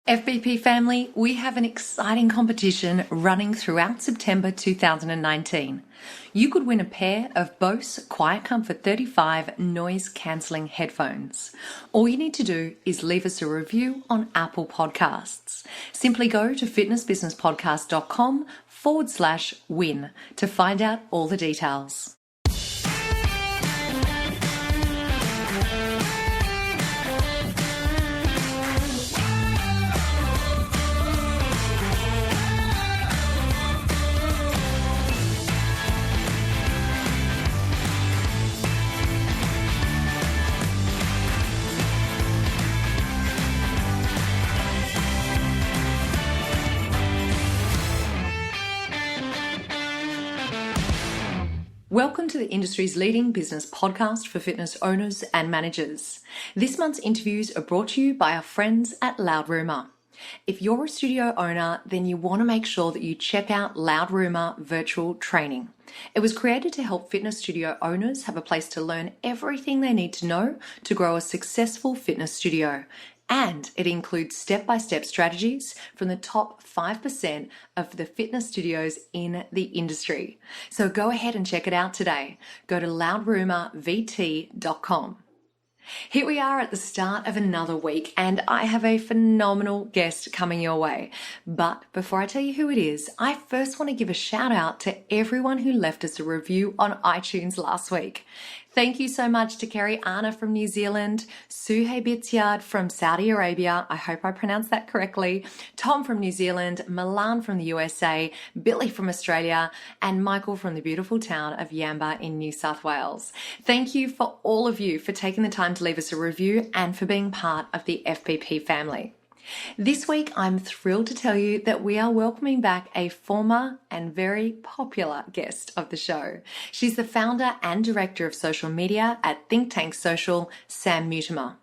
FBP family, we have an exciting competition running throughout September 2019. You could win a pair of Bose Quiet Comfort 35 noise cancelling headphones. All you need to do is leave us a review on Apple Podcasts. Simply go to fitnessbusinesspodcast.com/win to find out all the details. Welcome to the industry's leading business podcast for fitness owners and managers. This month's interviews are brought to you by our friends at Loud Rumour. If you're a studio owner, then you want to make sure that you check out Loud Rumour Virtual Training. It was created to help fitness studio owners have a place to learn everything they need to know to grow a successful fitness studio. And it includes step-by-step strategies from the top 5% of the fitness studios in the industry. So go ahead and check it out today. Go to loudrumourvt.com. Here we are at the start of another week, and I have a phenomenal guest coming your way. But before I tell you who it is, I first want to give a shout out to everyone who left us a review on iTunes last week. Thank you so much to Kerry Anna from New Zealand, Suhey Bitsyard from Saudi Arabia, I hope I pronounced that correctly, Tom from New Zealand, Milan from the USA, Billy from Australia, and Michael from the beautiful town of Yamba in New South Wales. Thank you for all of you for taking the time to leave us a review and for being part of the FBP family. This week, I'm thrilled to tell you that we are welcoming back a former and very popular guest of the show. She's the founder and director of social media at Think Tank Social, Sam Mutimer.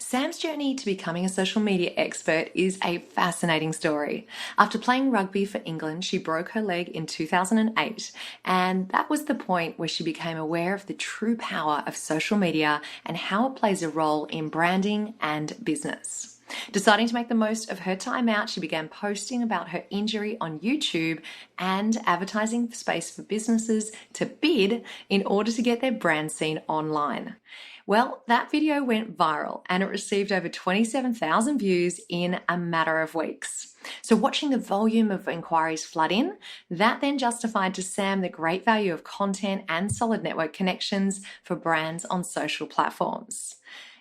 Sam's journey to becoming a social media expert is a fascinating story. After playing rugby for England, she broke her leg in 2008, and that was the point where she became aware of the true power of social media and how it plays a role in branding and business. Deciding to make the most of her time out, she began posting about her injury on YouTube and advertising space for businesses to bid in order to get their brand seen online. Well, that video went viral and it received over 27,000 views in a matter of weeks. So watching the volume of inquiries flood in, that then justified to Sam the great value of content and solid network connections for brands on social platforms.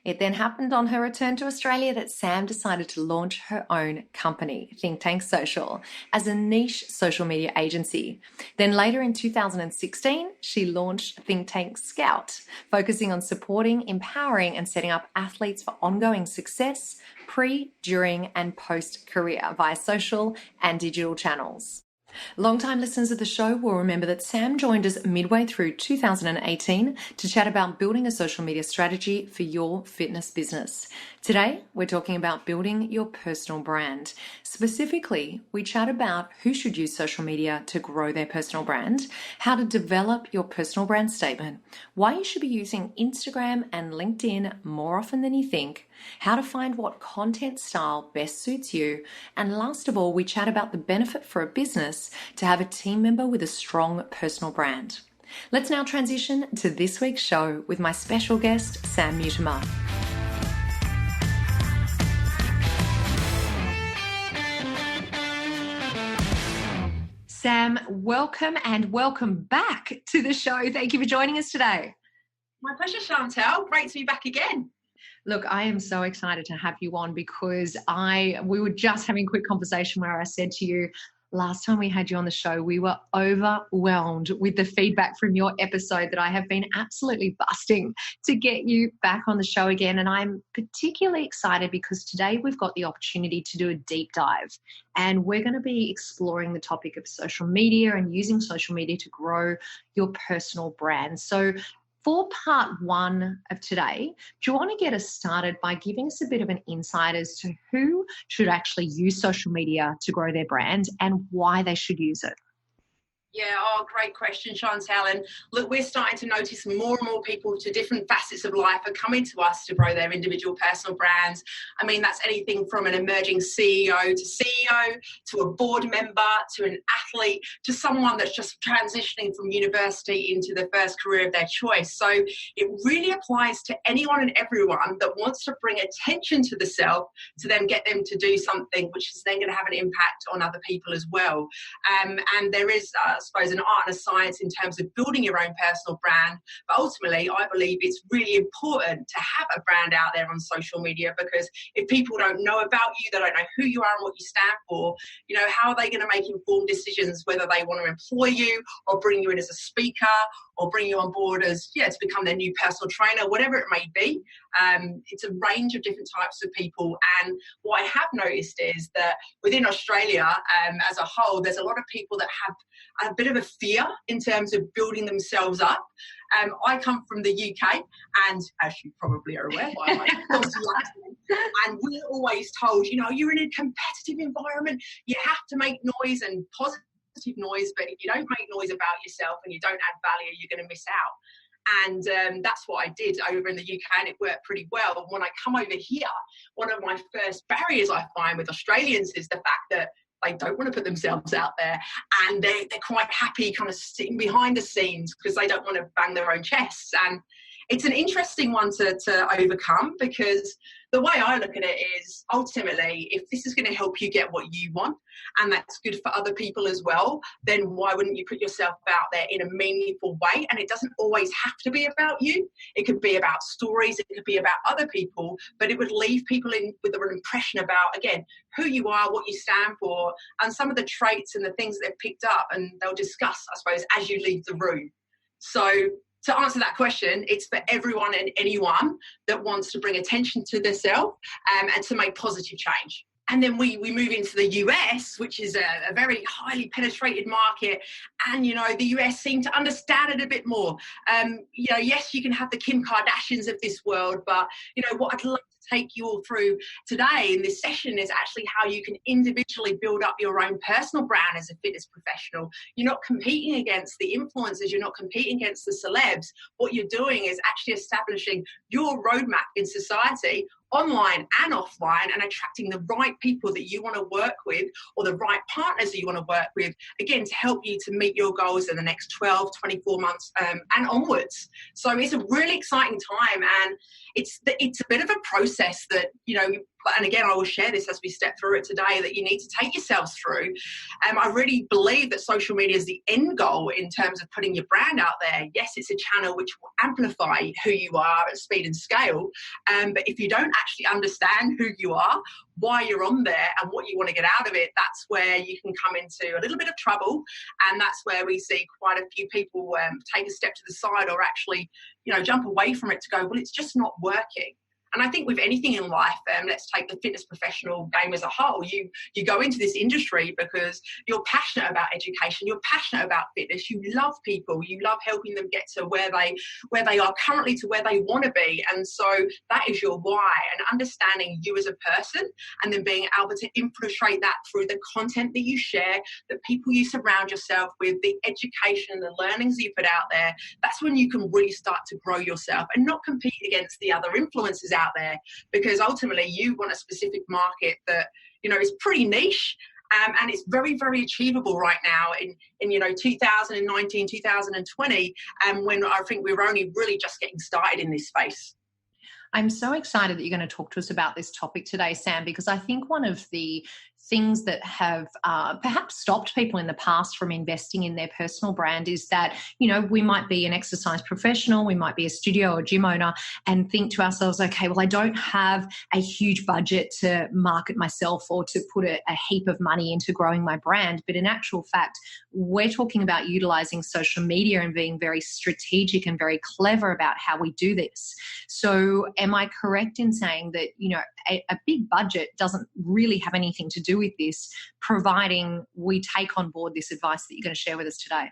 It then happened on her return to Australia that Sam decided to launch her own company, Think Tank Social, as a niche social media agency. Then later in 2016, she launched Think Tank Scout, focusing on supporting, empowering, and setting up athletes for ongoing success pre, during, and post-career via social and digital channels. Long-time listeners of the show will remember that Sam joined us midway through 2018 to chat about building a social media strategy for your fitness business. Today, we're talking about building your personal brand. Specifically, we chat about who should use social media to grow their personal brand, how to develop your personal brand statement, why you should be using Instagram and LinkedIn more often than you think, how to find what content style best suits you, and last of all, we chat about the benefit for a business to have a team member with a strong personal brand. Let's now transition to this week's show with my special guest, Sam Mutimer. Sam, welcome and welcome back to the show. Thank you for joining us today. My pleasure, Chantel. Great to be back again. Look, I am so excited to have you on because we were just having a quick conversation where I said to you, last time we had you on the show, we were overwhelmed with the feedback from your episode that I have been absolutely busting to get you back on the show again. And I'm particularly excited because today we've got the opportunity to do a deep dive. And we're going to be exploring the topic of social media and using social media to grow your personal brand. So for part one of today, do you want to get us started by giving us a bit of an insight as to who should actually use social media to grow their brand and why they should use it? Yeah, oh, great question, Chantal. And look, we're starting to notice more and more people to different facets of life are coming to us to grow their individual personal brands. I mean, that's anything from an emerging CEO to a board member to an athlete to someone that's just transitioning from university into the first career of their choice. So it really applies to anyone and everyone that wants to bring attention to the self to then get them to do something which is then going to have an impact on other people as well. And there is I suppose, an art and a science in terms of building your own personal brand. But ultimately, I believe it's really important to have a brand out there on social media, because if people don't know about you, they don't know who you are and what you stand for, how are they going to make informed decisions whether they want to employ you or bring you in as a speaker or bring you on board as, to become their new personal trainer, whatever it may be. It's a range of different types of people. And what I have noticed is that within Australia as a whole, there's a lot of people that have a bit of a fear in terms of building themselves up. I come from the UK, and as you probably are aware, and we're always told, you're in a competitive environment, you have to make noise and positive noise, but if you don't make noise about yourself and you don't add value, you're going to miss out. And that's what I did over in the UK, and it worked pretty well. When I come over here, one of my first barriers I find with Australians is the fact that they don't want to put themselves out there, and they're quite happy kind of sitting behind the scenes because they don't want to bang their own chests. And it's an interesting one to overcome, because the way I look at it is, ultimately, if this is going to help you get what you want and that's good for other people as well, then why wouldn't you put yourself out there in a meaningful way? And it doesn't always have to be about you. It could be about stories. It could be about other people, but it would leave people in with an impression about, again, who you are, what you stand for, and some of the traits and the things that they've picked up, and they'll discuss, I suppose, as you leave the room. So to answer that question, it's for everyone and anyone that wants to bring attention to themselves and to make positive change. And then we move into the US, which is a very highly penetrated market. And, the US seem to understand it a bit more. Yes, you can have the Kim Kardashians of this world, but, what I'd love to take you all through today in this session is actually how you can individually build up your own personal brand as a fitness professional. You're not competing against the influencers. You're not competing against the celebs. What you're doing is actually establishing your roadmap in society, online and offline, and attracting the right people that you want to work with, or the right partners that you want to work with, again, to help you to meet your goals in the next 12, 24 months and onwards. So it's a really exciting time, and it's a bit of a process that, and again, I will share this as we step through it today, that you need to take yourselves through. I really believe that social media is the end goal in terms of putting your brand out there. Yes, it's a channel which will amplify who you are at speed and scale. But if you don't actually understand who you are, why you're on there, and what you want to get out of it, that's where you can come into a little bit of trouble. And that's where we see quite a few people take a step to the side, or actually, jump away from it to go, well, it's just not working. And I think with anything in life, let's take the fitness professional game as a whole, you go into this industry because you're passionate about education, you're passionate about fitness, you love people, you love helping them get to where they are currently to where they want to be. And so that is your why, and understanding you as a person, and then being able to infiltrate that through the content that you share, the people you surround yourself with, the education and the learnings you put out there. That's when you can really start to grow yourself and not compete against the other influencers out there, because ultimately you want a specific market that is pretty niche, and it's very, very achievable right now in 2019, 2020, and when I think we're only really just getting started in this space. I'm so excited that you're going to talk to us about this topic today, Sam, because I think one of the things that have perhaps stopped people in the past from investing in their personal brand is that, we might be an exercise professional, we might be a studio or gym owner, and think to ourselves, okay, well, I don't have a huge budget to market myself or to put a heap of money into growing my brand. But in actual fact, we're talking about utilizing social media and being very strategic and very clever about how we do this. So am I correct in saying that, a big budget doesn't really have anything to do with this, providing we take on board this advice that you're going to share with us today?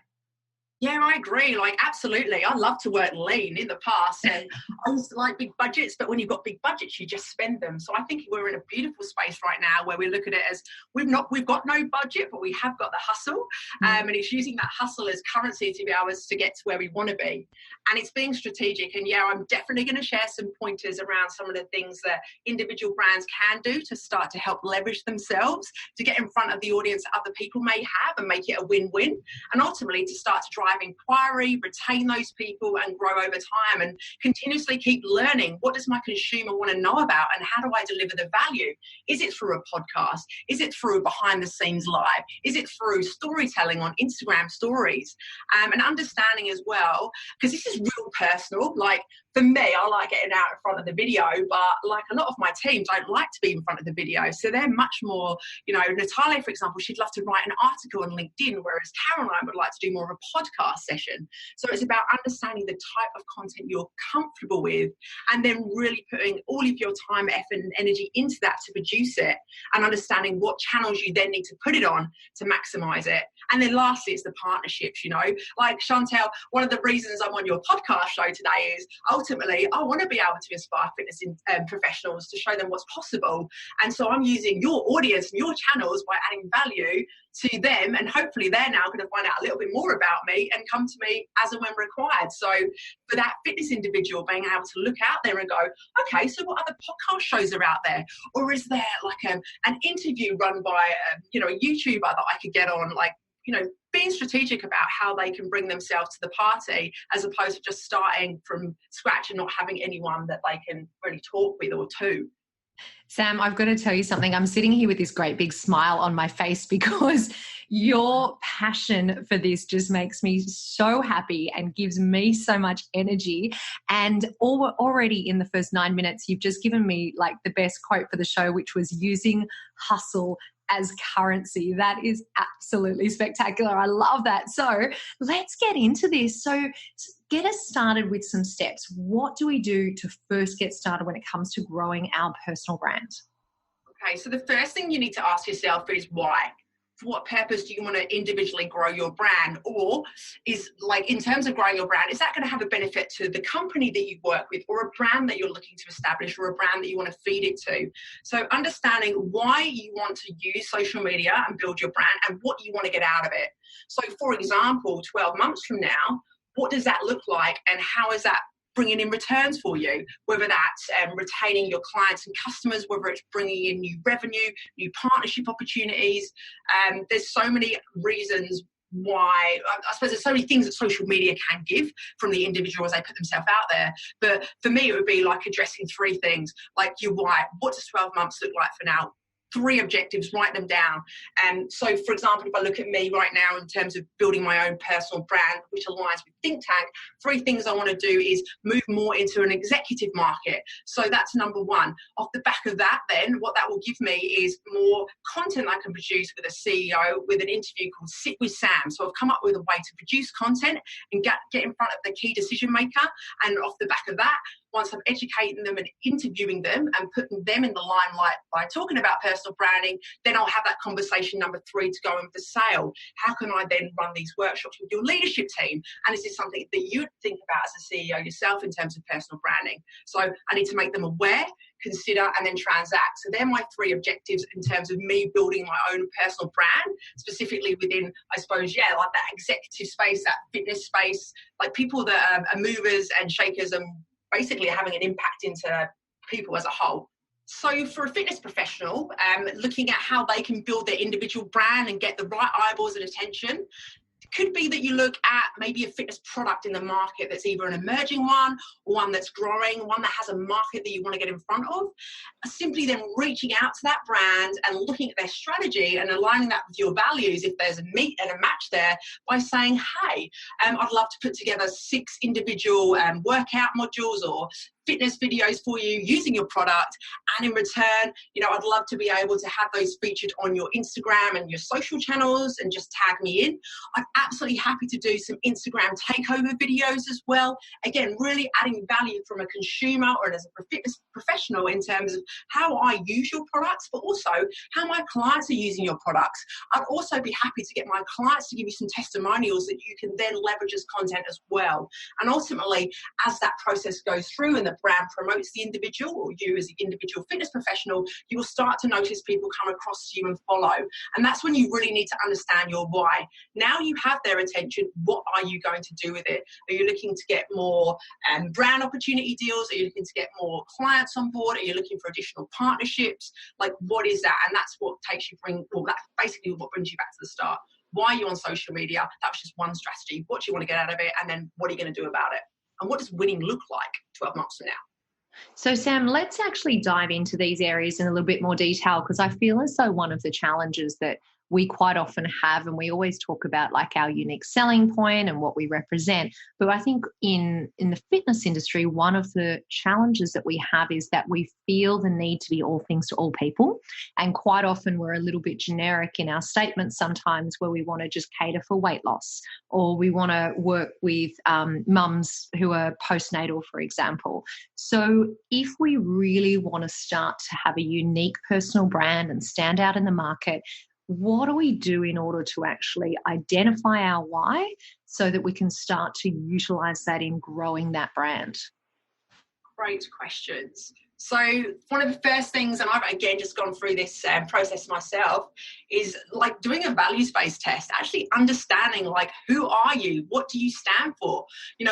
Yeah, I agree. Like, absolutely. I love to work lean in the past, and I used to like big budgets, but when you've got big budgets, you just spend them. So I think we're in a beautiful space right now where we look at it as we've got no budget, but we have got the hustle. And it's using that hustle as currency to be able to get to where we want to be. And it's being strategic. And yeah, I'm definitely going to share some pointers around some of the things that individual brands can do to start to help leverage themselves to get in front of the audience that other people may have and make it a win-win. And ultimately to start to drive inquiry, retain those people and grow over time, and continuously keep learning. What does my consumer want to know about, and how do I deliver the value? Is it through a podcast? Is it through behind the scenes live? Is it through storytelling on Instagram stories? And understanding as well, because this is real personal. Like, for me, I like getting out in front of the video, but like a lot of my team don't like to be in front of the video. So they're much more, Natalia, for example, she'd love to write an article on LinkedIn, whereas Caroline would like to do more of a podcast session. So it's about understanding the type of content you're comfortable with, and then really putting all of your time, effort and energy into that to produce it, and understanding what channels you then need to put it on to maximize it. And then lastly, it's the partnerships, like Chantel, one of the reasons I'm on your podcast show today is ultimately I want to be able to inspire fitness professionals to show them what's possible. And so I'm using your audience and your channels by adding value to them, and hopefully they're now going to find out a little bit more about me and come to me as and when required. So for that fitness individual, being able to look out there and go, okay, so what other podcast shows are out there? Or is there like an interview run by a YouTuber that I could get on? Like, being strategic about how they can bring themselves to the party, as opposed to just starting from scratch and not having anyone that they can really talk with or to. Sam, I've got to tell you something. I'm sitting here with this great big smile on my face because your passion for this just makes me so happy and gives me so much energy. And already in the first 9 minutes, you've just given me like the best quote for the show, which was using hustle as currency. That is absolutely spectacular. I love that. So let's get into this. So get us started with some steps. What do we do to first get started when it comes to growing our personal brand? Okay, so the first thing you need to ask yourself is why? For what purpose do you want to individually grow your brand? Or is, like, in terms of growing your brand, is that going to have a benefit to the company that you work with, or a brand that you're looking to establish, or a brand that you want to feed it to? So understanding why you want to use social media and build your brand and what you want to get out of it. So for example, 12 months from now, what does that look like, and how is that bringing in returns for you, whether that's retaining your clients and customers, whether it's bringing in new revenue, new partnership opportunities. There's so many reasons why, I suppose there's so many things that social media can give from the individual as they put themselves out there. But for me, it would be like addressing three things, like your why. What does 12 months look like for now? 3 objectives, write them down. And so, for example, if I look at me right now in terms of building my own personal brand, which aligns with Think Tank, 3 things I want to do is move more into an executive market. So that's number 1. Off the back of that, then, what that will give me is more content I can produce with a CEO with an interview called Sit with Sam. So I've come up with a way to produce content and get in front of the key decision maker. And off the back of that, once I'm educating them and interviewing them and putting them in the limelight by talking about personal branding, then I'll have that conversation number 3 to go in for sale. How can I then run these workshops with your leadership team? And is this something that you'd think about as a CEO yourself in terms of personal branding? So I need to make them aware, consider, and then transact. So they're my 3 objectives in terms of me building my own personal brand, specifically within, I suppose, like that executive space, that fitness space, like people that are movers and shakers and basically having an impact into people as a whole. So for a fitness professional, looking at how they can build their individual brand and get the right eyeballs and attention, it could be that you look at maybe a fitness product in the market that's either an emerging one or one that's growing, one that has a market that you want to get in front of. Simply then reaching out to that brand and looking at their strategy and aligning that with your values, if there's a meet and a match there, by saying, hey, I'd love to put together 6 individual workout modules or fitness videos for you using your product. And in return, I'd love to be able to have those featured on your Instagram and your social channels and just tag me in. I'm absolutely happy to do some Instagram takeover videos as well. Again, really adding value from a consumer or as a fitness professional in terms of how I use your products, but also how my clients are using your products. I'd also be happy to get my clients to give you some testimonials that you can then leverage as content as well. And ultimately, as that process goes through and the brand promotes the individual, or you as an individual fitness professional, you will start to notice people come across to you and follow. And that's when you really need to understand your why. Now you have their attention, what are you going to do with it? Are you looking to get more brand opportunity deals? Are you looking to get more clients on board? Are you looking for additional partnerships? Like, what is that? And that's what takes you that's basically what brings you back to the start. Why are you on social media? That was just one strategy. What do you want to get out of it? And then what are you going to do about it? And what does winning look like 12 months from now? So, Sam, let's actually dive into these areas in a little bit more detail, because I feel as though one of the challenges that we quite often have, and we always talk about like our unique selling point and what we represent. But I think in the fitness industry, one of the challenges that we have is that we feel the need to be all things to all people. And quite often we're a little bit generic in our statements sometimes, where we want to just cater for weight loss, or we want to work with mums who are postnatal, for example. So if we really want to start to have a unique personal brand and stand out in the market, what do we do in order to actually identify our why so that we can start to utilize that in growing that brand? Great questions. So one of the first things, and I've again just gone through this process myself, is like doing a values-based test, actually understanding like, who are you? What do you stand for?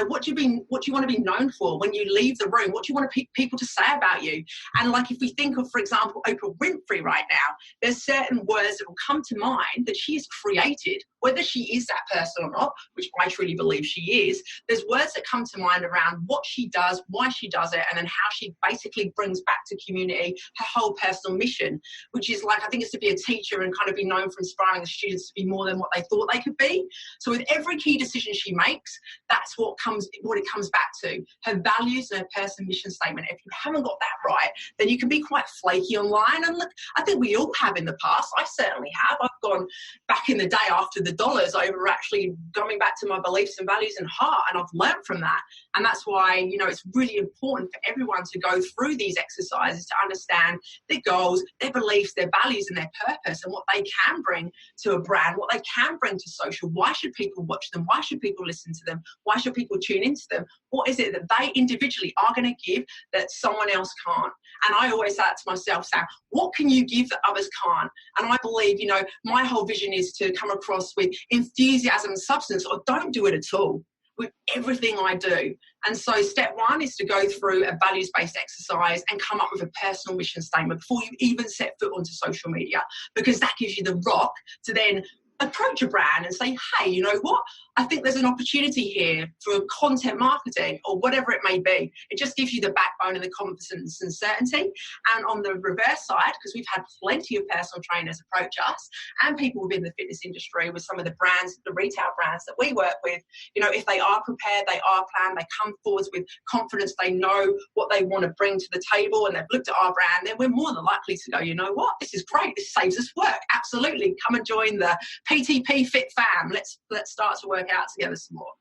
What do you want to be known for when you leave the room? What do you want people to say about you? And like, if we think of, for example, Oprah Winfrey right now, there's certain words that will come to mind that she has created, whether she is that person or not, which I truly believe she is. There's words that come to mind around what she does, why she does it, and then how she basically brings back to community her whole personal mission, which is like, I think it's to be a teacher and kind of be known for inspiring the students to be more than what they thought they could be. So with every key decision she makes, that's what it comes back to, her values and her personal mission statement. If you haven't got that right, then you can be quite flaky online. And look, I think we all have in the past. I certainly have. I've gone back in the day after the dollars over actually going back to my beliefs and values and heart, and I've learned from that. And that's why, it's really important for everyone to go through these exercises to understand their goals, their beliefs, their values and their purpose, and what they can bring to a brand, what they can bring to social. Why should people watch them? Why should people listen to them? Why should people tune into them? What is it that they individually are going to give that someone else can't? And I always say that to myself, Sam, what can you give that others can't? And I believe, my whole vision is to come across with enthusiasm and substance, or don't do it at all, with everything I do. And so step one is to go through a values-based exercise and come up with a personal mission statement before you even set foot onto social media, because that gives you the rock to then approach a brand and say, hey, you know what? I think there's an opportunity here for content marketing or whatever it may be. It just gives you the backbone and the confidence and certainty. And on the reverse side, because we've had plenty of personal trainers approach us and people within the fitness industry with some of the brands, the retail brands that we work with, if they are prepared, they are planned, they come forwards with confidence, they know what they want to bring to the table, and they've looked at our brand, then we're more than likely to go, you know what? This is great. This saves us work. Absolutely. Come and join the PTP Fit Fam. Let's start to work out together some more.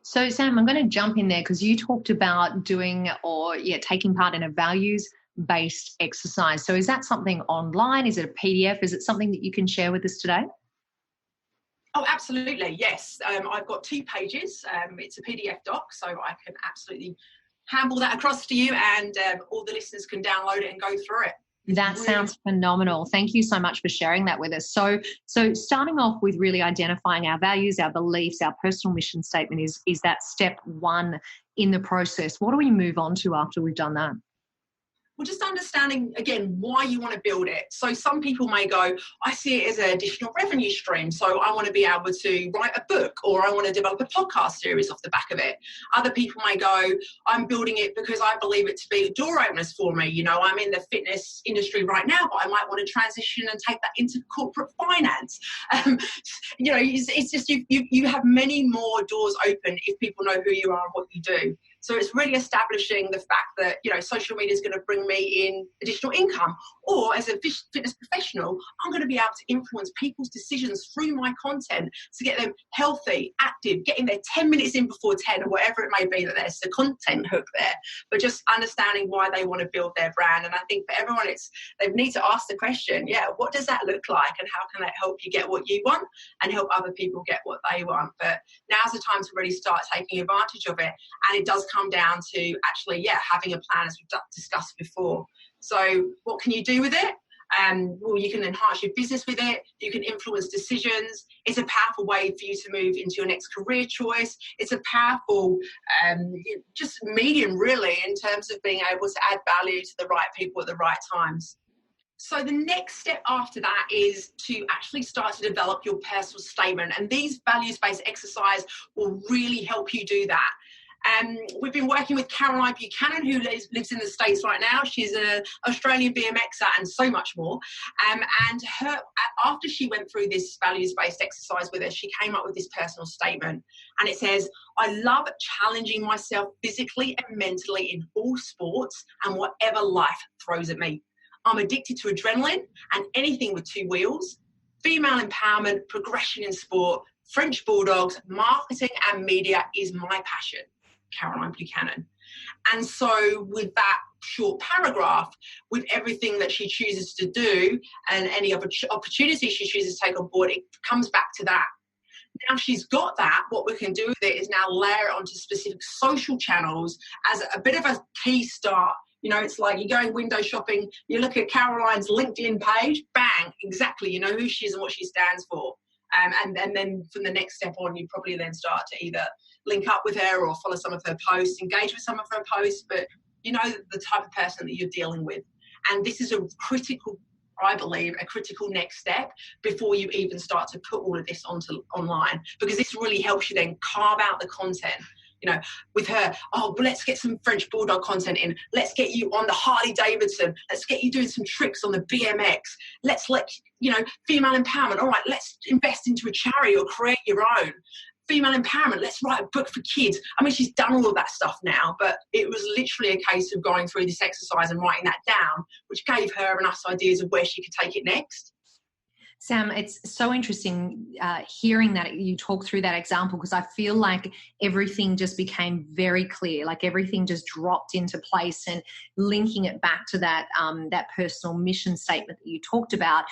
So, Sam, I'm going to jump in there because you talked about taking part in a values-based exercise. So is that something online? Is it a PDF? Is it something that you can share with us today? Oh, absolutely. Yes. I've got 2 pages. It's a PDF doc, so I can absolutely handle that across to you, and all the listeners can download it and go through it. That sounds phenomenal. Thank you so much for sharing that with us. So starting off with really identifying our values, our beliefs, our personal mission statement is that step one in the process. What do we move on to after we've done that? Well, just understanding, again, why you want to build it. So some people may go, I see it as an additional revenue stream. So I want to be able to write a book, or I want to develop a podcast series off the back of it. Other people may go, I'm building it because I believe it to be door openers for me. I'm in the fitness industry right now, but I might want to transition and take that into corporate finance. It's just you have many more doors open if people know who you are and what you do. So it's really establishing the fact that, social media is going to bring me in additional income, or as a fitness professional, I'm going to be able to influence people's decisions through my content to get them healthy, active, getting their 10 minutes in before 10 or whatever it may be that there's the content hook there, but just understanding why they want to build their brand. And I think for everyone, they need to ask the question, what does that look like, and how can that help you get what you want and help other people get what they want? But now's the time to really start taking advantage of it. And it does come down to actually, having a plan, as we've discussed before. So what can you do with it? Well, you can enhance your business with it. You can influence decisions. It's a powerful way for you to move into your next career choice. It's a powerful just medium, really, in terms of being able to add value to the right people at the right times. So the next step after that is to actually start to develop your personal statement. And these values-based exercise will really help you do that. We've been working with Caroline Buchanan, who lives in the States right now. She's an Australian BMXer and so much more. And after she went through this values-based exercise with us, she came up with this personal statement. And it says, "I love challenging myself physically and mentally in all sports and whatever life throws at me. I'm addicted to adrenaline and anything with two wheels. Female empowerment, progression in sport, French bulldogs, marketing and media is my passion." Caroline Buchanan. And so with that short paragraph, with everything that she chooses to do and any opportunity she chooses to take on board, it comes back to that. Now she's got that, what we can do with it is now layer it onto specific social channels as a bit of a key start. It's like you're going window shopping, you look at Caroline's LinkedIn page, bang, exactly, you know who she is and what she stands for. And then from the next step on, you probably then start to either link up with her or follow some of her posts, engage with some of her posts, but you know the type of person that you're dealing with. And this is I believe, a critical next step before you even start to put all of this online, because this really helps you then carve out the content. With her, let's get some French Bulldog content in. Let's get you on the Harley Davidson. Let's get you doing some tricks on the BMX. Let's female empowerment. All right, let's invest into a charity or create your own. Female empowerment, let's write a book for kids. I mean, she's done all of that stuff now, but it was literally a case of going through this exercise and writing that down, which gave her and us ideas of where she could take it next. Sam, it's so interesting hearing that you talk through that example, because I feel like everything just became very clear, like everything just dropped into place, and linking it back to that personal mission statement that you talked about,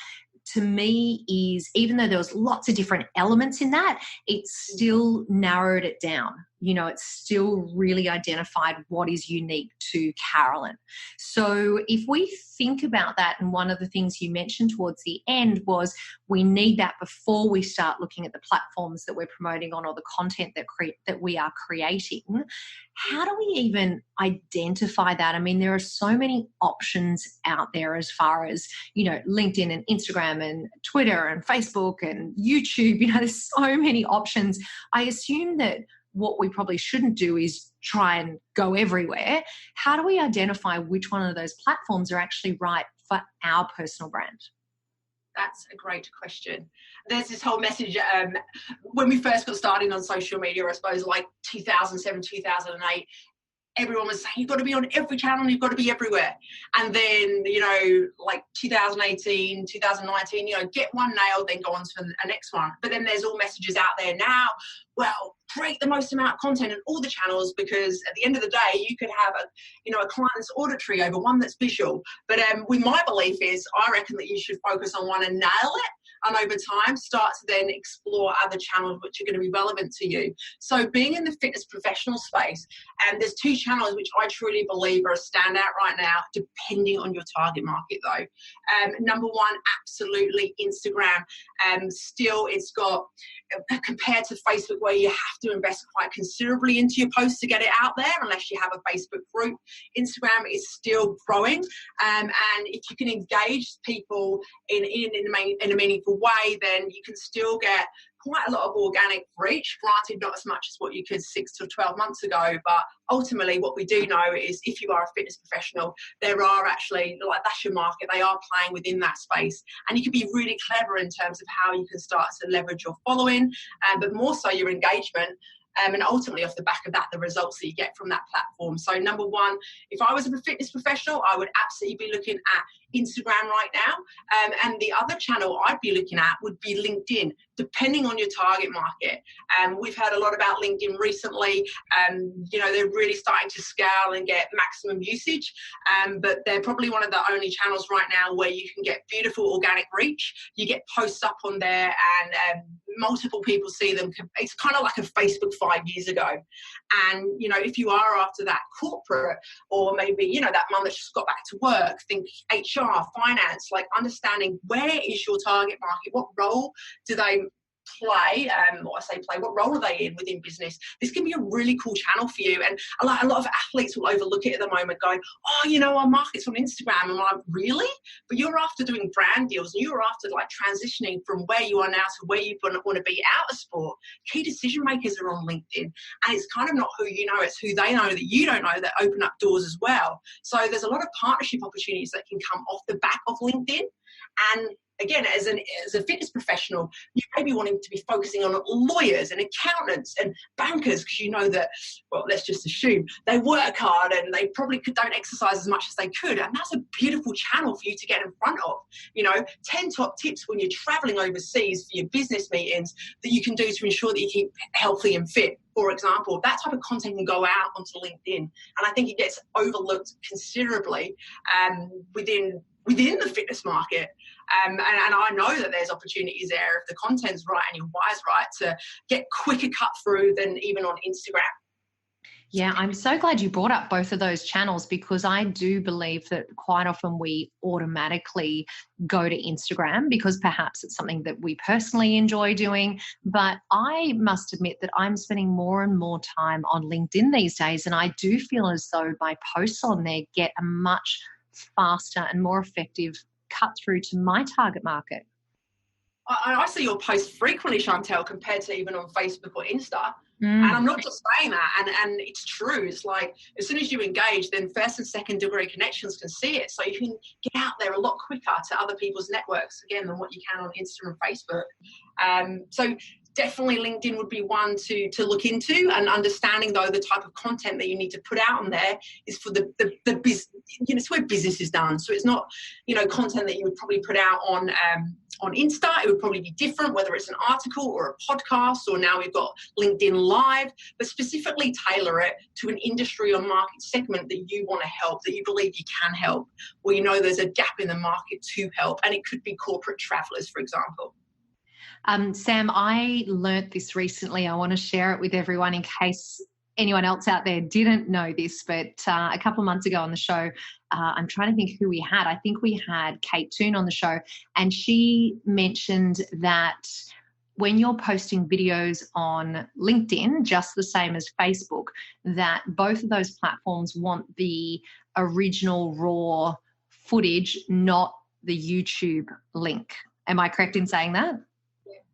to me is, even though there was lots of different elements in that, it still narrowed it down. It still really identified what is unique to Carolyn. So if we think about that, and one of the things you mentioned towards the end was we need that before we start looking at the platforms that we're promoting on or the content that we are creating. How do we even identify that? I mean, there are so many options out there as far as, LinkedIn and Instagram and Twitter and Facebook and YouTube. There's so many options. I assume that what we probably shouldn't do is try and go everywhere. How do we identify which one of those platforms are actually right for our personal brand? That's a great question. There's this whole message when we first got started on social media, I suppose like 2007, 2008, everyone was saying, you've got to be on every channel, you've got to be everywhere. And then, like 2018, 2019, get one nailed, then go on to the next one. But then there's all messages out there now, well, create the most amount of content in all the channels, because at the end of the day, you could have a client that's auditory over one that's visual. But with my belief is, I reckon that you should focus on one and nail it. And over time, start to then explore other channels which are going to be relevant to you. So being in the fitness professional space, and there's two channels which I truly believe are a standout right now, depending on your target market though. Number one, absolutely Instagram. Still, it's got, compared to Facebook, where you have to invest quite considerably into your posts to get it out there, unless you have a Facebook group. Instagram is still growing. And if you can engage people in a meaningful way, then you can still get quite a lot of organic reach. Granted, not as much as what you could 6 to 12 months ago, but ultimately what we do know is, if you are a fitness professional, there are actually, that's your market, they are playing within that space, and you can be really clever in terms of how you can start to leverage your following, but more so your engagement. and ultimately off the back of that, the results that you get from that platform. So number one, if I was a fitness professional, I would absolutely be looking at Instagram right now. And the other channel I'd be looking at would be LinkedIn, depending on your target market. We've heard a lot about LinkedIn recently. They're really starting to scale and get maximum usage, but they're probably one of the only channels right now where you can get beautiful organic reach. You get posts up on there and multiple people see them. It's kind of like a Facebook 5 years ago. And, if you are after that corporate, or maybe, that mum that's just got back to work, think HR, finance, like understanding where is your target market, what role do they play, what role are they in within business? This can be a really cool channel for you. And a lot of athletes will overlook it at the moment, going, our market's on Instagram. And I'm like, really? But you're after doing brand deals, and you're after like transitioning from where you are now to where you want to be out of sport. Key decision makers are on LinkedIn, and it's kind of not who you know, it's who they know that you don't know that open up doors as well. So there's a lot of partnership opportunities that can come off the back of LinkedIn. And again, as a fitness professional, you may be wanting to be focusing on lawyers and accountants and bankers, because you know that, well, let's just assume they work hard and they probably don't exercise as much as they could. And that's a beautiful channel for you to get in front of. 10 top tips when you're traveling overseas for your business meetings that you can do to ensure that you keep healthy and fit. For example, that type of content can go out onto LinkedIn. And I think it gets overlooked considerably within the fitness market. And I know that there's opportunities there if the content's right and your why's right to get quicker cut through than even on Instagram. Yeah, I'm so glad you brought up both of those channels, because I do believe that quite often we automatically go to Instagram because perhaps it's something that we personally enjoy doing. But I must admit that I'm spending more and more time on LinkedIn these days, and I do feel as though my posts on there get a much faster and more effective cut through to my target market. I see your posts frequently, Chantel, compared to even on Facebook or Insta. And I'm not just saying that, and it's true. It's like as soon as you engage, then first and second degree connections can see it. So you can get out there a lot quicker to other people's networks, again, than what you can on Insta and Facebook. So definitely LinkedIn would be one to look into, and understanding, though, the type of content that you need to put out on there is for the business. It's where business is done. So it's not, content that you would probably put out on Insta. It would probably be different, whether it's an article or a podcast, or now we've got LinkedIn Live, but specifically tailor it to an industry or market segment that you want to help, that you believe you can help, or there's a gap in the market to help. And it could be corporate travelers, for example. Sam, I learnt this recently. I want to share it with everyone in case anyone else out there didn't know this, but a couple of months ago on the show, I'm trying to think who we had. I think we had Kate Toon on the show, and she mentioned that when you're posting videos on LinkedIn, just the same as Facebook, that both of those platforms want the original raw footage, not the YouTube link. Am I correct in saying that?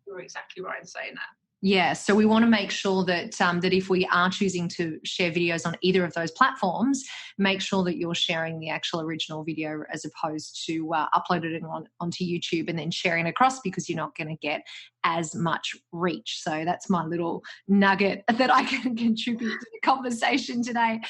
You're exactly right in saying that. Yeah, so we want to make sure that that if we are choosing to share videos on either of those platforms, make sure that you're sharing the actual original video as opposed to uploading it onto YouTube and then sharing it across, because you're not going to get as much reach. So that's my little nugget that I can contribute to the conversation today.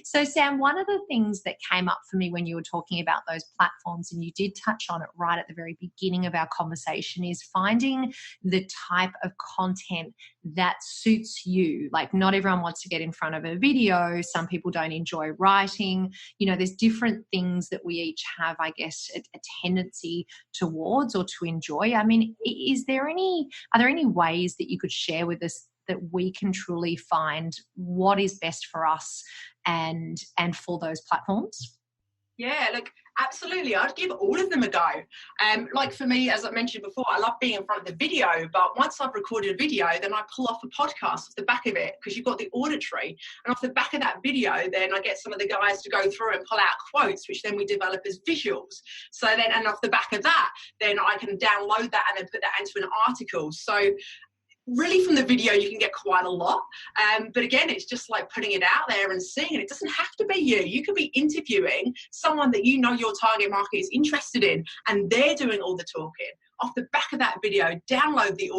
So Sam, one of the things that came up for me when you were talking about those platforms, and you did touch on it right at the very beginning of our conversation, is finding the type of content that suits you. Like, not everyone wants to get in front of a video. Some people don't enjoy writing. There's different things that we each have, I guess, a tendency towards or to enjoy. I mean, are there any ways that you could share with us that we can truly find what is best for us and for those platforms? Yeah, look, absolutely. I'd give all of them a go. Like for me, as I mentioned before, I love being in front of the video, but once I've recorded a video, then I pull off a podcast off the back of it, because you've got the auditory. And off the back of that video, then I get some of the guys to go through and pull out quotes, which then we develop as visuals. So then, and off the back of that, then I can download that and then put that into an article. So really from the video you can get quite a lot, but again, it's just like putting it out there and seeing it. It doesn't have to be you could be interviewing someone that your target market is interested in, and they're doing all the talking. off the back of that video, download the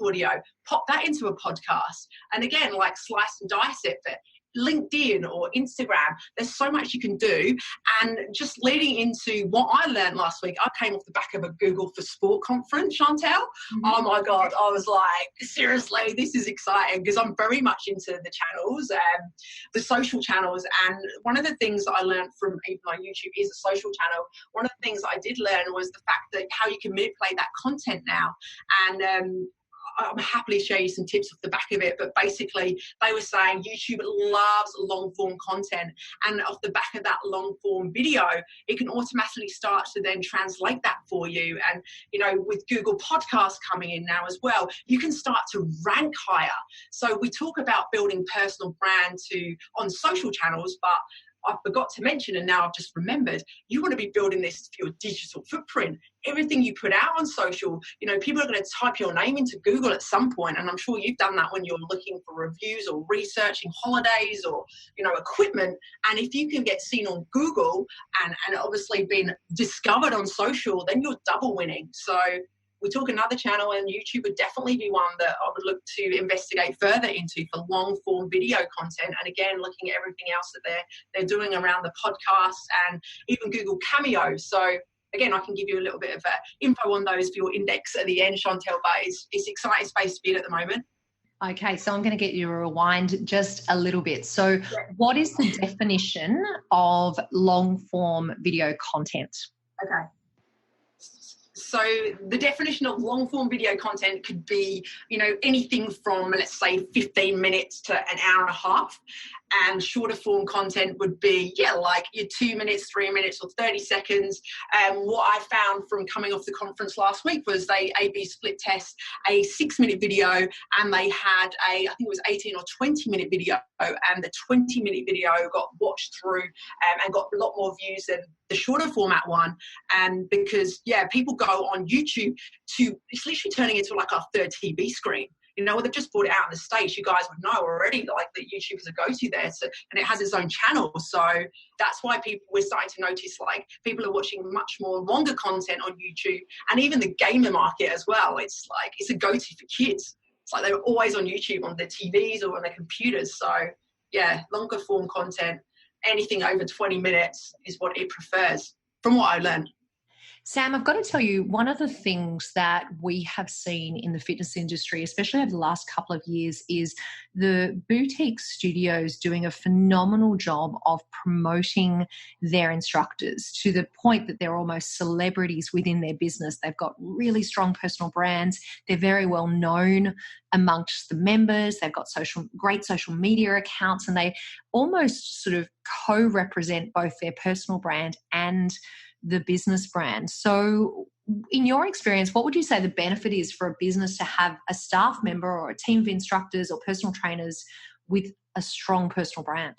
audio, pop that into a podcast, and again, like slice and dice it. But LinkedIn or Instagram, there's so much you can do. And just leading into what I learned last week, I came off the back of a Google for Sport conference, Chantel. Mm-hmm. Oh my God, I was like, seriously, this is exciting, because I'm very much into the channels, the social channels. And one of the things that I learned from, even though YouTube is a social channel, one of the things that I did learn was the fact that how you can manipulate that content now. And I'm happily share you some tips off the back of it, but basically they were saying YouTube loves long form content, and off the back of that long form video, it can automatically start to then translate that for you. And, you know, with Google Podcasts coming in now as well, you can start to rank higher. So we talk about building personal brand on social channels, but I forgot to mention, and now I've just remembered, you want to be building this for your digital footprint. Everything you put out on social, you know, people are going to type your name into Google at some point, and I'm sure you've done that when you're looking for reviews or researching holidays or, you know, equipment. And if you can get seen on Google and obviously been discovered on social, then you're double winning. So we talk another channel, and YouTube would definitely be one that I would look to investigate further into for long form video content. And again, looking at everything else that they're doing around the podcast and even Google Cameo. So again, I can give you a little bit of info on those for your index at the end, Chantel, but it's exciting space to be in at the moment. Okay, so I'm going to get you to rewind just a little bit. So what is the definition of long form video content? Okay. So the definition of long form video content could be, you know, anything from, let's say, 15 minutes to an hour and a half. And shorter form content would be, like your 2 minutes, 3 minutes, or 30 seconds. What I found from coming off the conference last week was they A/B split test a 6-minute video, and they had I think it was 18 or 20-minute video, and the 20-minute video got watched through and got a lot more views than the shorter format one. And because, people go on YouTube it's literally turning into like our third TV screen. You know, they've just brought it out in the States. You guys would know already, like, that YouTube is a go-to there. So, and it has its own channel. So that's why we're starting to notice, like, people are watching much more longer content on YouTube, and even the gamer market as well. It's like, it's a go-to for kids. It's like they're always on YouTube on their TVs or on their computers. So longer form content, anything over 20 minutes is what it prefers, from what I learned. Sam, I've got to tell you, one of the things that we have seen in the fitness industry, especially over the last couple of years, is the boutique studios doing a phenomenal job of promoting their instructors to the point that they're almost celebrities within their business. They've got really strong personal brands. They're very well known amongst the members. They've got great social media accounts, and they almost sort of co-represent both their personal brand and the business brand. So in your experience, what would you say the benefit is for a business to have a staff member or a team of instructors or personal trainers with a strong personal brand?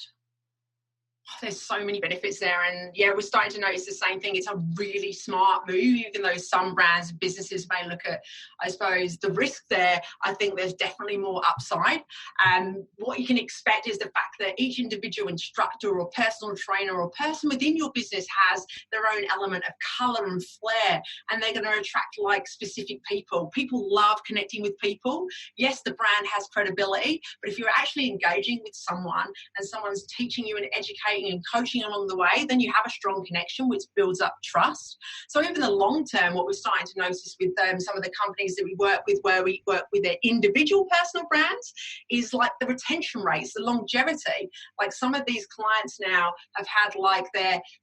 There's so many benefits there, and we're starting to notice the same thing. It's a really smart move, even though some brands and businesses may look at, I suppose, the risk there. I think there's definitely more upside. And what you can expect is the fact that each individual instructor or personal trainer or person within your business has their own element of color and flair, and they're going to attract like specific people. People love connecting with people. Yes, the brand has credibility, but if you're actually engaging with someone and someone's teaching you and educating and coaching along the way, then you have a strong connection, which builds up trust. So over the long term, what we're starting to notice with some of the companies that we work with, where we work with their individual personal brands, is like the retention rates, the longevity. Like some of these clients now have had like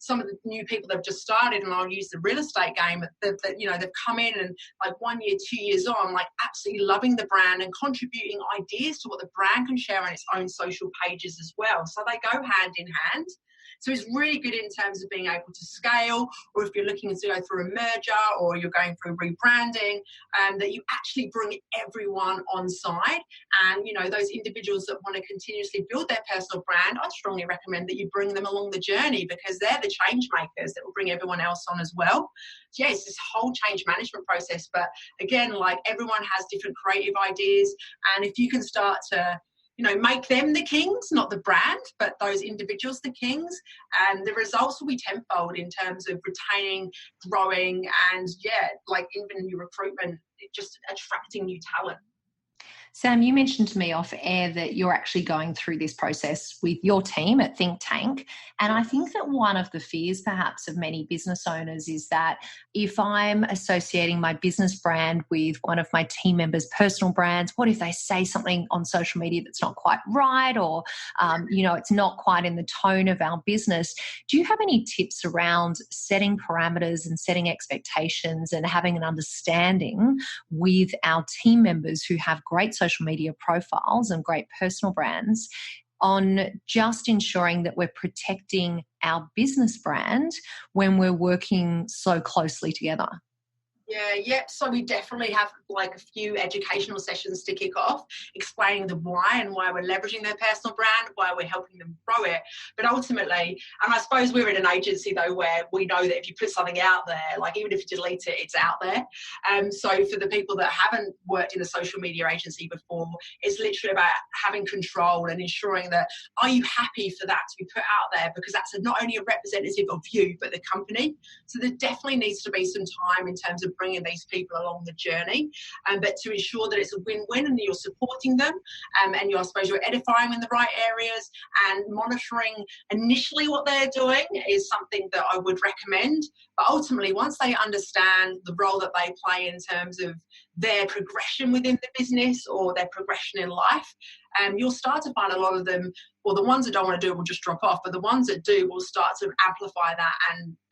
some of the new people they've just started, and I'll use the real estate game, that they've come in and like 1 year, 2 years on, like absolutely loving the brand and contributing ideas to what the brand can share on its own social pages as well. So they go hand in hand. So it's really good in terms of being able to scale, or if you're looking to go through a merger or you're going through rebranding, that you actually bring everyone on side. And, those individuals that want to continuously build their personal brand, I'd strongly recommend that you bring them along the journey, because they're the change makers that will bring everyone else on as well. So it's this whole change management process. But again, like everyone has different creative ideas. And if you can start to make them the kings, not the brand, but those individuals the kings. And the results will be tenfold in terms of retaining, growing, and even your recruitment, just attracting new talent. Sam, you mentioned to me off air that you're actually going through this process with your team at Think Tank. And I think that one of the fears perhaps of many business owners is that if I'm associating my business brand with one of my team members' personal brands, what if they say something on social media that's not quite right, or, it's not quite in the tone of our business? Do you have any tips around setting parameters and setting expectations and having an understanding with our team members who have great social media profiles and great personal brands on just ensuring that we're protecting our business brand when we're working so closely together? Yeah. So we definitely have a few educational sessions to kick off, explaining the why and why we're leveraging their personal brand, why we're helping them grow it. But ultimately, and I suppose we're in an agency though where we know that if you put something out there, even if you delete it, it's out there. So for the people that haven't worked in a social media agency before, it's literally about having control and ensuring that, are you happy for that to be put out there? Because that's not only a representative of you, but the company. So there definitely needs to be some time in terms of bringing these people along the journey, but to ensure that it's a win-win and you're supporting them, and I suppose you're edifying in the right areas, and monitoring initially what they're doing is something that I would recommend. But ultimately, once they understand the role that they play in terms of their progression within the business or their progression in life, you'll start to find a lot of them, well, the ones that don't want to do it will just drop off, but the ones that do will start to amplify that,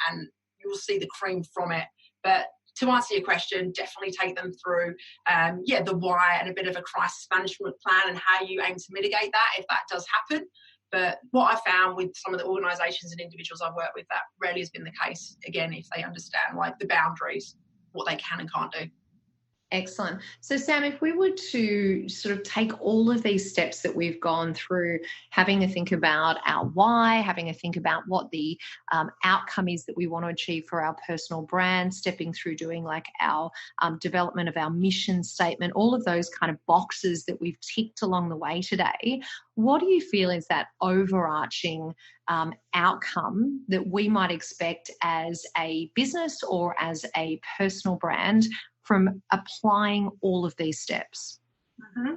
and you'll see the cream from it. But to answer your question, definitely take them through, the why and a bit of a crisis management plan and how you aim to mitigate that if that does happen. But what I found with some of the organisations and individuals I've worked with, that rarely has been the case, again, if they understand the boundaries, what they can and can't do. Excellent. So, Sam, if we were to sort of take all of these steps that we've gone through, having a think about our why, having a think about what the outcome is that we want to achieve for our personal brand, stepping through doing our development of our mission statement, all of those kind of boxes that we've ticked along the way today, what do you feel is that overarching outcome that we might expect as a business or as a personal brand from applying all of these steps? Mm-hmm.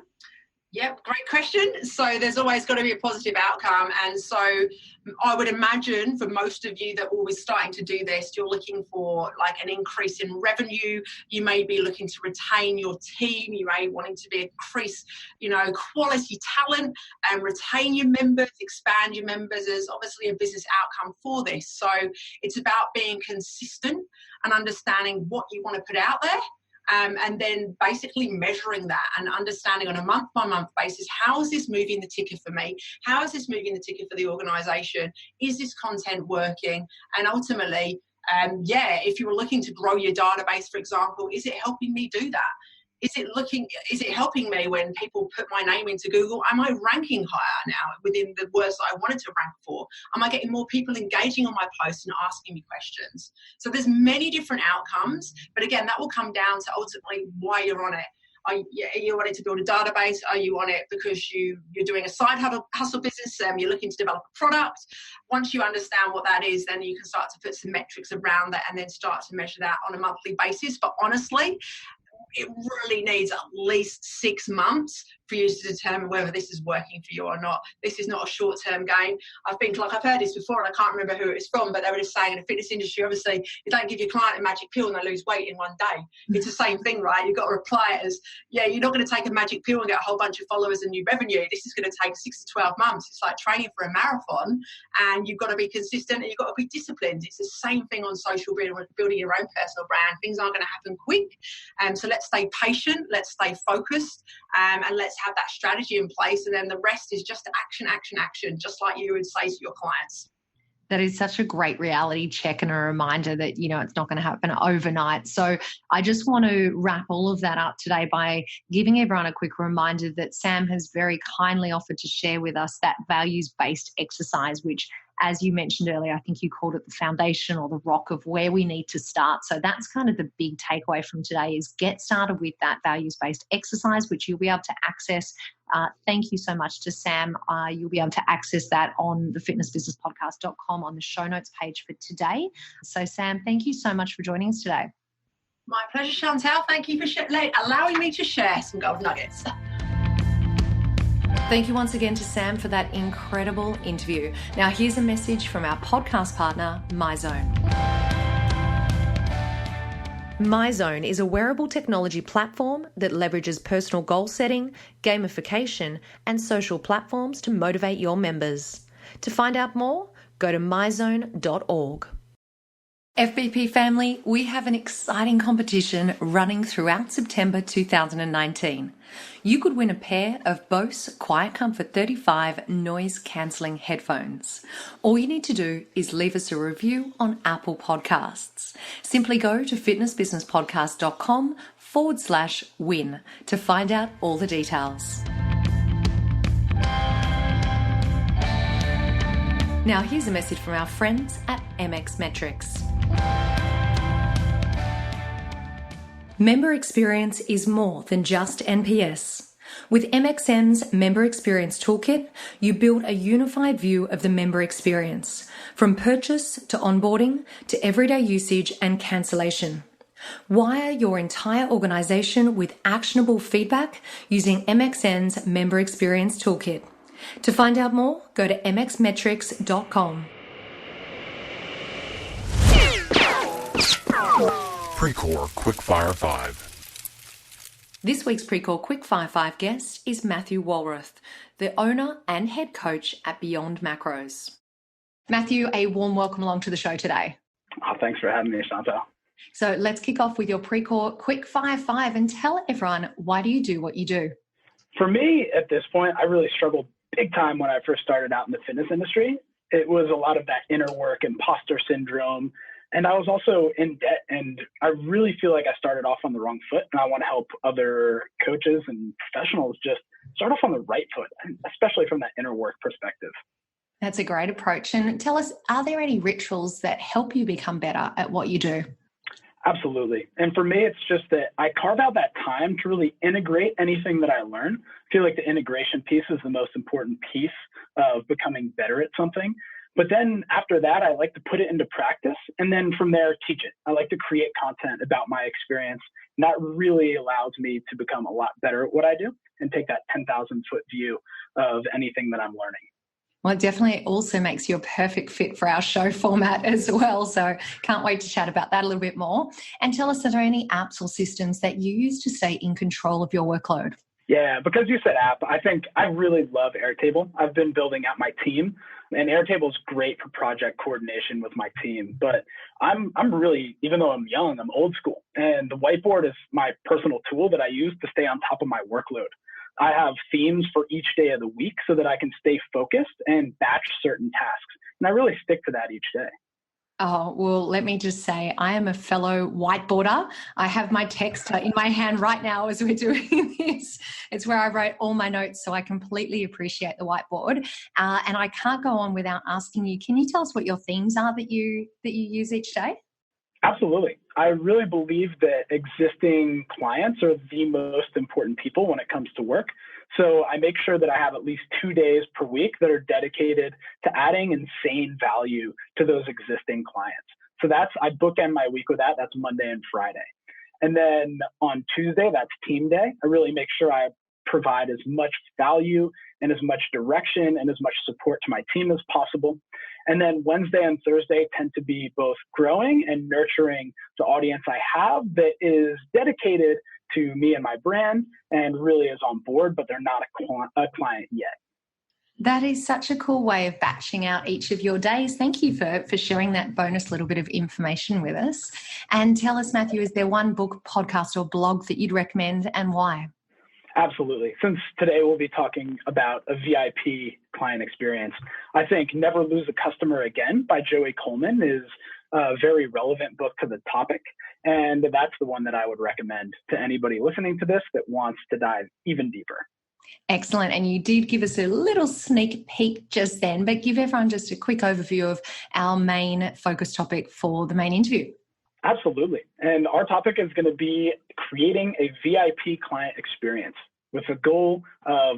Yep, great question. So there's always got to be a positive outcome. And so I would imagine for most of you that will be starting to do this, you're looking for an increase in revenue. You may be looking to retain your team. You may be wanting to increase, quality talent and retain your members, expand your members. There's obviously a business outcome for this. So it's about being consistent and understanding what you want to put out there. And then basically measuring that and understanding on a month-by-month basis, how is this moving the ticker for me? How is this moving the ticker for the organisation? Is this content working? And ultimately, if you were looking to grow your database, for example, is it helping me do that? Is it helping me when people put my name into Google? Am I ranking higher now within the words that I wanted to rank for? Am I getting more people engaging on my posts and asking me questions? So there's many different outcomes, but again, that will come down to ultimately why you're on it. Are you wanting to build a database? Are you on it because you're doing a side hustle business? You're looking to develop a product. Once you understand what that is, then you can start to put some metrics around that and then start to measure that on a monthly basis. But honestly, it really needs at least 6 months for you to determine whether this is working for you or not. This is not a short-term game. I've heard this before, and I can't remember who it's from, but they were just saying in the fitness industry, obviously, you don't give your client a magic pill and they lose weight in one day. It's the same thing, right? You've got to apply it as, you're not going to take a magic pill and get a whole bunch of followers and new revenue. This is going to take 6 to 12 months. It's like training for a marathon, and you've got to be consistent and you've got to be disciplined. It's the same thing on social media when building your own personal brand. Things aren't going to happen quick. So let's stay patient, let's stay focused, and let's have that strategy in place, and then the rest is just action, just like you would say to your clients. That is such a great reality check and a reminder that, it's not going to happen overnight. So I just want to wrap all of that up today by giving everyone a quick reminder that Sam has very kindly offered to share with us that values-based exercise, which as you mentioned earlier, I think you called it the foundation or the rock of where we need to start. So that's kind of the big takeaway from today is get started with that values-based exercise, which you'll be able to access. Thank you so much to Sam. You'll be able to access that on the fitnessbusinesspodcast.com on the show notes page for today. So Sam, thank you so much for joining us today. My pleasure, Chantal. Thank you for allowing me to share some gold nuggets. Thank you once again to Sam for that incredible interview. Now here's a message from our podcast partner, MyZone. MyZone is a wearable technology platform that leverages personal goal setting, gamification, and social platforms to motivate your members. To find out more, go to myzone.org. FBP family, we have an exciting competition running throughout September 2019. You could win a pair of Bose Quiet Comfort 35 noise-cancelling headphones. All you need to do is leave us a review on Apple Podcasts. Simply go to fitnessbusinesspodcast.com/win to find out all the details. Now here's a message from our friends at MX Metrics. Member experience is more than just NPS. With MXM's Member Experience Toolkit, you build a unified view of the member experience, from purchase to onboarding to everyday usage and cancellation. Wire your entire organization with actionable feedback using MXN's Member Experience Toolkit. To find out more, go to mxmetrics.com. Precore Quickfire 5. This week's Precore Quickfire 5 guest is Matthew Walrath, the owner and head coach at Beyond Macros. Matthew, a warm welcome along to the show today. Oh, thanks for having me, Chantal. So let's kick off with your Precore Quickfire 5 and tell everyone, why do you do what you do? For me, at this point, I really struggled big time when I first started out in the fitness industry. It was a lot of that inner work, imposter syndrome, and I was also in debt. And I really feel like I started off on the wrong foot, and I want to help other coaches and professionals just start off on the right foot, especially from that inner work perspective. That's a great approach. And tell us, are there any rituals that help you become better at what you do? Absolutely. And for me, it's just that I carve out that time to really integrate anything that I learn. I feel like the integration piece is the most important piece of becoming better at something. But then after that, I like to put it into practice and then from there, teach it. I like to create content about my experience. And that really allows me to become a lot better at what I do and take that 10,000 foot view of anything that I'm learning. Well, it definitely also makes you a perfect fit for our show format as well. So can't wait to chat about that a little bit more. And tell us, are there any apps or systems that you use to stay in control of your workload? Yeah, because you said app, I think I really love Airtable. I've been building out my team, and Airtable is great for project coordination with my team. But I'm really, even though I'm young, I'm old school. And the whiteboard is my personal tool that I use to stay on top of my workload. I have themes for each day of the week so that I can stay focused and batch certain tasks. And I really stick to that each day. Oh, well, let me just say, I am a fellow whiteboarder. I have my text in my hand right now as we're doing this. It's where I wrote all my notes, so I completely appreciate the whiteboard. And I can't go on without asking you, can you tell us what your themes are that you use each day? Absolutely. I really believe that existing clients are the most important people when it comes to work. So I make sure that I have at least 2 days per week that are dedicated to adding insane value to those existing clients. So I bookend my week with that. That's Monday and Friday. And then on Tuesday, that's team day. I really make sure I provide as much value and as much direction and as much support to my team as possible. And then Wednesday and Thursday tend to be both growing and nurturing the audience I have that is dedicated to me and my brand and really is on board, but they're not a client yet. That is such a cool way of batching out each of your days. Thank you for sharing that bonus little bit of information with us. And tell us, Matthew, is there one book, podcast, or blog that you'd recommend and why? Absolutely. Since today we'll be talking about a VIP client experience, I think Never Lose a Customer Again by Joey Coleman is a very relevant book to the topic. And that's the one that I would recommend to anybody listening to this that wants to dive even deeper. Excellent. And you did give us a little sneak peek just then, but give everyone just a quick overview of our main focus topic for the main interview. Absolutely. And our topic is going to be creating a VIP client experience with the goal of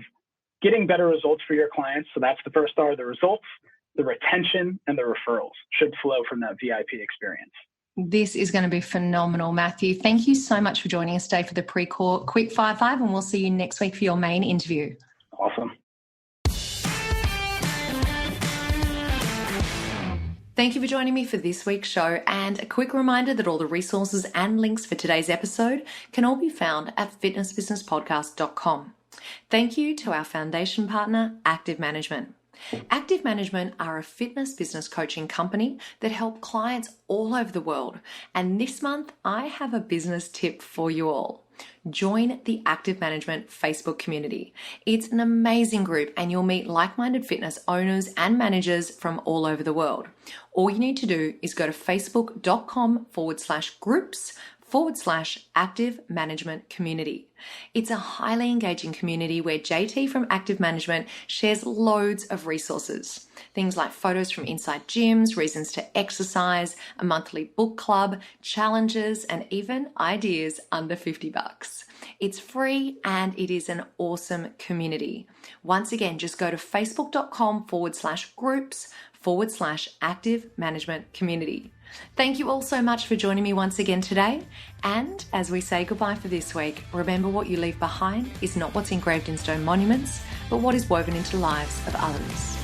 getting better results for your clients. So that's the first star, the results, the retention, and the referrals should flow from that VIP experience. This is going to be phenomenal, Matthew. Thank you so much for joining us today for the Precore Quick Fire 5, and we'll see you next week for your main interview. Awesome. Thank you for joining me for this week's show, and a quick reminder that all the resources and links for today's episode can all be found at fitnessbusinesspodcast.com. Thank you to our foundation partner, Active Management. Active Management are a fitness business coaching company that help clients all over the world. And this month, I have a business tip for you all. Join the Active Management Facebook community. It's an amazing group and you'll meet like-minded fitness owners and managers from all over the world. All you need to do is go to facebook.com/groups/Active Management Community. It's a highly engaging community where JT from Active Management shares loads of resources. Things like photos from inside gyms, reasons to exercise, a monthly book club, challenges, and even ideas under $50. It's free and it is an awesome community. Once again, just go to facebook.com/groups/Active Management Community. Thank you all so much for joining me once again today. And as we say goodbye for this week, remember what you leave behind is not what's engraved in stone monuments, but what is woven into the lives of others.